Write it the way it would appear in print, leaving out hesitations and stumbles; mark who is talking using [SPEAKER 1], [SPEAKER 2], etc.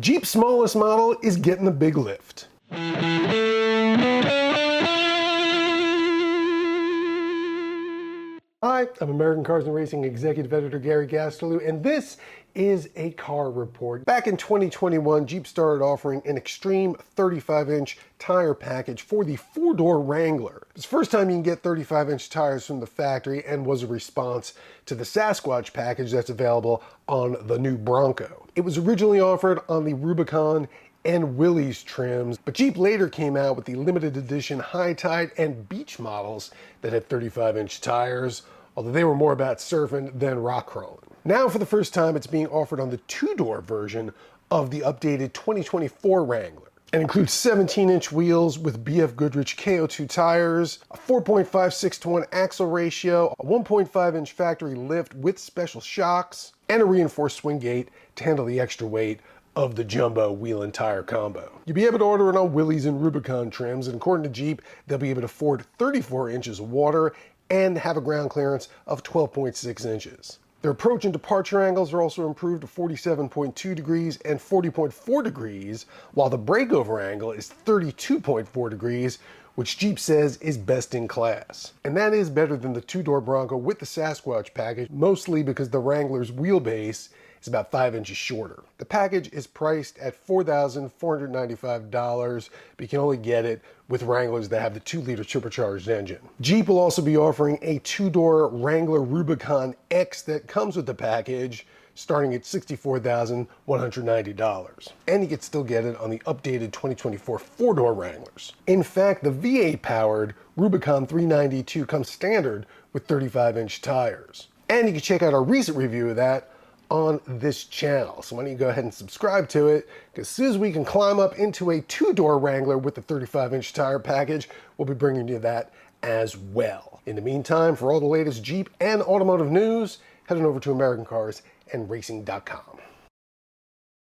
[SPEAKER 1] Jeep's smallest model is getting the big lift. Hi, I'm American Cars and Racing Executive Editor Gary Gasterloo, and this is a car report. Back in 2021, Jeep started offering an Xtreme 35-inch tire package for the four-door Wrangler. It's the first time you can get 35-inch tires from the factory and was a response to the Sasquatch package that's available on the new Bronco. It was originally offered on the Rubicon and Willys trims, but Jeep later came out with the limited edition High Tide and Beach models that had 35-inch tires, although they were more about surfing than rock crawling. Now, for the first time, it's being offered on the two-door version of the updated 2024 Wrangler. It includes 17-inch wheels with BF Goodrich KO2 tires, a 4.56-to-1 axle ratio, a 1.5-inch factory lift with special shocks, and a reinforced swing gate to handle the extra weight of the jumbo wheel and tire combo. You'll be able to order it on Willys and Rubicon trims, and according to Jeep, they'll be able to afford 34 inches of water and have a ground clearance of 12.6 inches. Their approach and departure angles are also improved to 47.2 degrees and 40.4 degrees, while the breakover angle is 32.4 degrees, which Jeep says is best in class. And that is better than the two-door Bronco with the Sasquatch package, mostly because the Wrangler's wheelbase is about 5 inches shorter. The package is priced at $4,495, but you can only get it with Wranglers that have the 2-liter supercharged engine. Jeep will also be offering a two-door Wrangler Rubicon X that comes with the package, starting at $64,190. And you can still get it on the updated 2024 four-door Wranglers. In fact, the V8-powered Rubicon 392 comes standard with 35-inch tires. And you can check out our recent review of that on this channel. So why don't you go ahead and subscribe to it, because as soon as we can climb up into a two-door Wrangler with the 35-inch tire package, we'll be bringing you that as well. In the meantime, for all the latest Jeep and automotive news, head on over to AmericanCarsAndRacing.com.